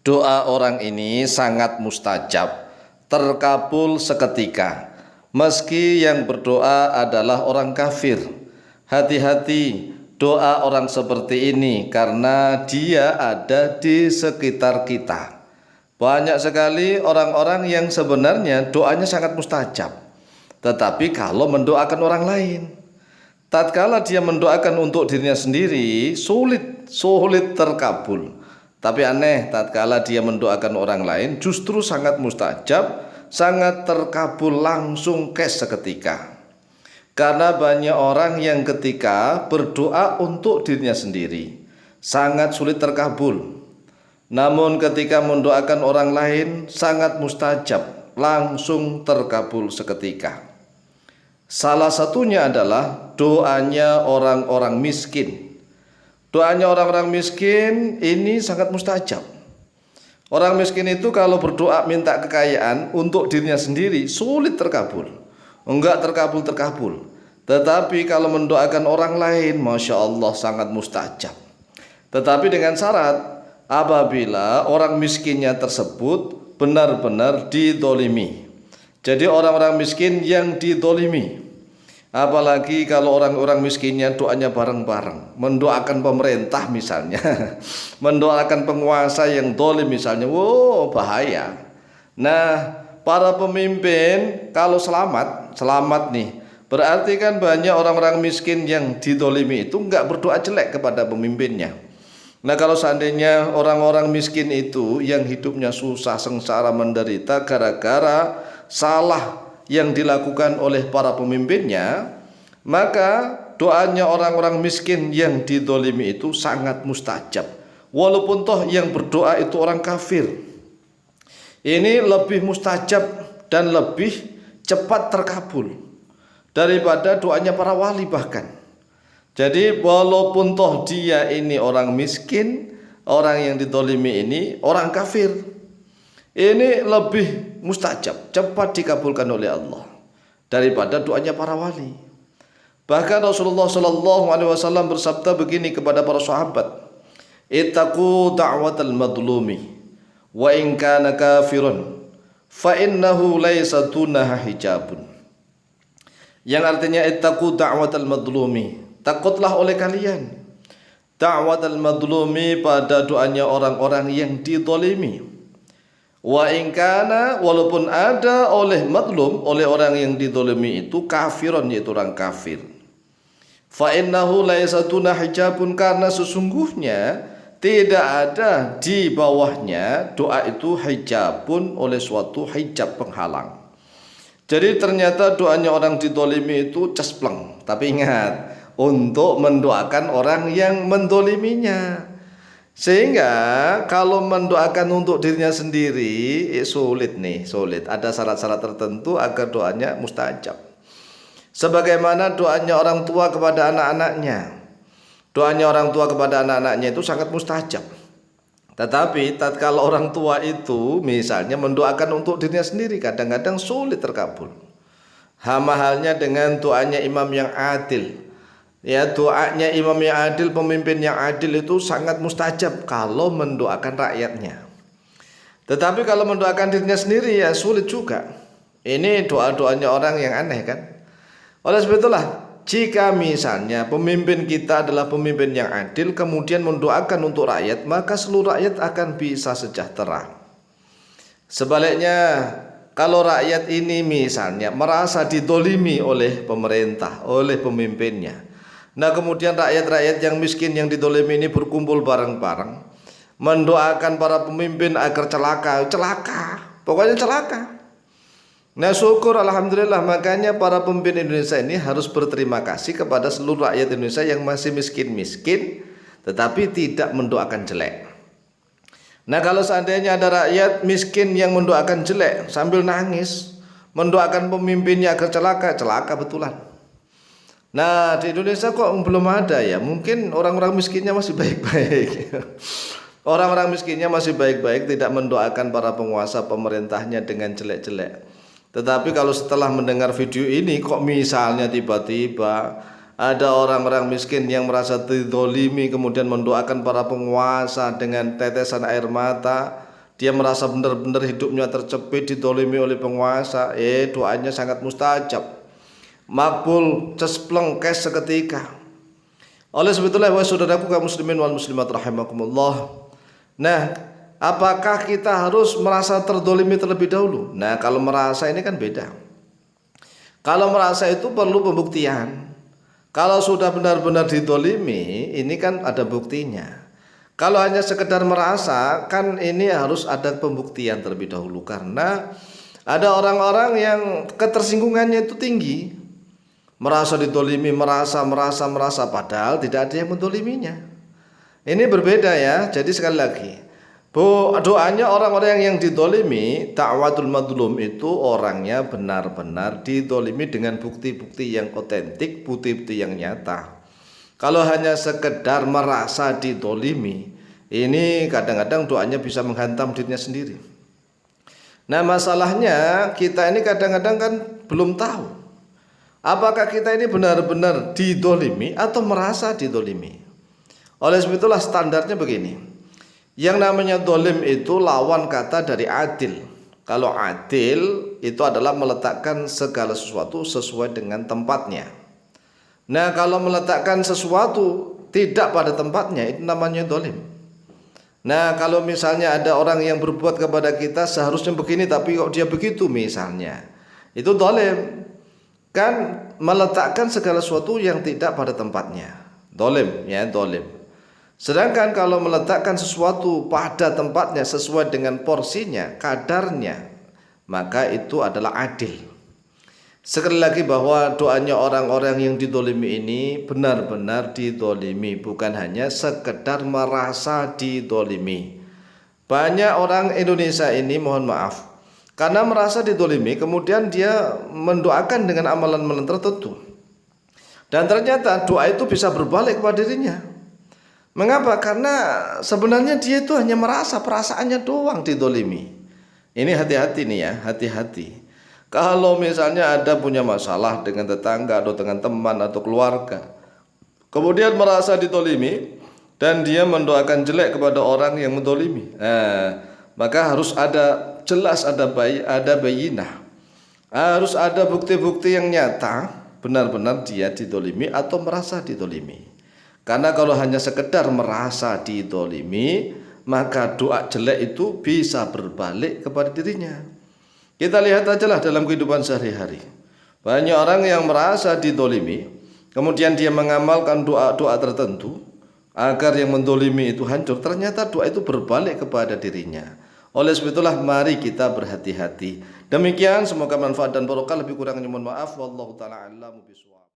Doa orang ini sangat mustajab, terkabul seketika. Meski yang berdoa adalah orang kafir. Hati-hati doa orang seperti ini karena dia ada di sekitar kita. Banyak sekali orang-orang yang sebenarnya doanya sangat mustajab, tetapi kalau mendoakan orang lain, tatkala dia mendoakan untuk dirinya sendiri, sulit terkabul. Tapi aneh, tatkala dia mendoakan orang lain justru sangat mustajab, sangat terkabul langsung kes seketika. Karena banyak orang yang ketika berdoa untuk dirinya sendiri sangat sulit terkabul. Namun ketika mendoakan orang lain sangat mustajab, langsung terkabul seketika. Salah satunya adalah doanya orang-orang miskin. Doanya orang-orang miskin ini sangat mustajab. Orang miskin itu kalau berdoa minta kekayaan untuk dirinya sendiri sulit terkabul, enggak terkabul. Tetapi kalau mendoakan orang lain, Masya Allah sangat mustajab. Tetapi dengan syarat apabila orang miskinnya tersebut benar-benar didolimi. Jadi orang-orang miskin yang didolimi. Apalagi kalau orang-orang miskinnya doanya bareng-bareng, mendoakan pemerintah misalnya, mendoakan penguasa yang dolim misalnya, wow bahaya. Nah, para pemimpin kalau selamat nih, berarti kan banyak orang-orang miskin yang didolimi itu enggak berdoa jelek kepada pemimpinnya. Nah, kalau seandainya orang-orang miskin itu yang hidupnya susah, sengsara, menderita gara-gara salah yang dilakukan oleh para pemimpinnya, maka doanya orang-orang miskin yang didolimi itu sangat mustajab. Walaupun toh yang berdoa itu orang kafir, ini lebih mustajab dan lebih cepat terkabul daripada doanya para wali bahkan. Jadi walaupun toh dia ini orang miskin, orang yang didolimi ini orang kafir, ini lebih mustajab, cepat dikabulkan oleh Allah daripada doanya para wali. Bahkan Rasulullah SAW bersabda begini kepada para sahabat, ittaqu da'watal madlumi wa in kana kafirun fa innahu laysa dunaha hijabun. Yang artinya ittaqu da'watal madlumi, takutlah oleh kalian da'watal madlumi pada doanya orang-orang yang didolimi. Wa ingkana, walaupun ada oleh madlum, oleh orang yang didolimi itu kafiron, yaitu orang kafir. Fa innahu laisa duna hijabun, karena sesungguhnya tidak ada di bawahnya doa itu hijabun, oleh suatu hijab penghalang. Jadi ternyata doanya orang didolimi itu cespleng. Tapi ingat, untuk mendoakan orang yang mendoliminya. Sehingga kalau mendoakan untuk dirinya sendiri sulit. Ada syarat-syarat tertentu agar doanya mustajab. Sebagaimana doanya orang tua kepada anak-anaknya. Doanya orang tua kepada anak-anaknya itu sangat mustajab. Tetapi tatkala orang tua itu misalnya mendoakan untuk dirinya sendiri, kadang-kadang sulit terkabul. Sama halnya dengan doanya imam yang adil. Ya, doanya imam yang adil, pemimpin yang adil itu sangat mustajab kalau mendoakan rakyatnya. Tetapi kalau mendoakan dirinya sendiri ya sulit juga. Ini doa-doanya orang yang aneh kan. Oleh sebab itulah, jika misalnya pemimpin kita adalah pemimpin yang adil, kemudian mendoakan untuk rakyat, maka seluruh rakyat akan bisa sejahtera. Sebaliknya, kalau rakyat ini misalnya merasa didolimi oleh pemerintah, oleh pemimpinnya, nah kemudian rakyat-rakyat yang miskin yang didolimi ini berkumpul bareng-bareng mendoakan para pemimpin agar celaka, pokoknya celaka. Nah syukur alhamdulillah, makanya para pemimpin Indonesia ini harus berterima kasih kepada seluruh rakyat Indonesia yang masih miskin-miskin tetapi tidak mendoakan jelek. Nah kalau seandainya ada rakyat miskin yang mendoakan jelek sambil nangis, mendoakan pemimpinnya agar celaka betulan. Nah di Indonesia kok belum ada ya, mungkin orang-orang miskinnya masih baik-baik. Orang-orang miskinnya masih baik-baik, tidak mendoakan para penguasa pemerintahnya dengan jelek-jelek. Tetapi kalau setelah mendengar video ini kok misalnya tiba-tiba ada orang-orang miskin yang merasa dizalimi kemudian mendoakan para penguasa dengan tetesan air mata, dia merasa benar-benar hidupnya tercepit, didolimi oleh penguasa, doanya sangat mustajab, makbul, cespleng, kes seketika. Oleh sebab itulah wahai saudaraku kaum muslimin wal muslimat rahimakumullah. Nah, apakah kita harus merasa terdolimi terlebih dahulu? Nah, kalau merasa ini kan beda. Kalau merasa itu perlu pembuktian. Kalau sudah benar-benar didolimi, ini kan ada buktinya. Kalau hanya sekedar merasa, kan ini harus ada pembuktian terlebih dahulu. Karena ada orang-orang yang ketersinggungannya itu tinggi, merasa didolimi, merasa, padahal tidak ada yang mendoliminya. Ini berbeda ya. Jadi sekali lagi, doanya orang-orang yang didolimi, ta'watul madlum itu orangnya benar-benar didolimi dengan bukti-bukti yang otentik, bukti-bukti yang nyata. Kalau hanya sekedar merasa didolimi, ini kadang-kadang doanya bisa menghantam dirinya sendiri. Nah, masalahnya kita ini kadang-kadang kan belum tahu apakah kita ini benar-benar didolimi atau merasa didolimi. Oleh sebab itulah standarnya begini. Yang namanya dolim itu lawan kata dari adil. Kalau adil itu adalah meletakkan segala sesuatu sesuai dengan tempatnya. Nah, kalau meletakkan sesuatu tidak pada tempatnya, itu namanya dolim. Nah, kalau misalnya ada orang yang berbuat kepada kita seharusnya begini tapi kok dia begitu misalnya, itu dolim. Kan meletakkan segala sesuatu yang tidak pada tempatnya, dolim ya, dolim. Sedangkan kalau meletakkan sesuatu pada tempatnya sesuai dengan porsinya, kadarnya, maka itu adalah adil. Sekali lagi bahwa doanya orang-orang yang didolimi ini benar-benar didolimi, bukan hanya sekedar merasa didolimi. Banyak orang Indonesia ini, mohon maaf, karena merasa didolimi kemudian dia mendoakan dengan amalan-amalan tertentu, dan ternyata doa itu bisa berbalik kepada dirinya. Mengapa? Karena sebenarnya dia itu hanya merasa, perasaannya doang didolimi. Ini hati-hati nih ya, hati-hati. Kalau misalnya ada punya masalah dengan tetangga atau dengan teman atau keluarga, kemudian merasa ditolimi dan dia mendoakan jelek kepada orang yang mendolimi, maka harus ada jelas, ada bayinah, harus ada bukti-bukti yang nyata benar-benar dia didolimi atau merasa didolimi. Karena kalau hanya sekedar merasa didolimi, maka doa jelek itu bisa berbalik kepada dirinya. Kita lihat aja lah dalam kehidupan sehari-hari. Banyak orang yang merasa didolimi, kemudian dia mengamalkan doa-doa tertentu agar yang mendolimi itu hancur. Ternyata doa itu berbalik kepada dirinya. Oleh sebab itulah mari kita berhati-hati. Demikian, semoga manfaat dan barokah. Lebih kurangnya mohon maaf. Wallahu ta'ala a'lamu bishawab.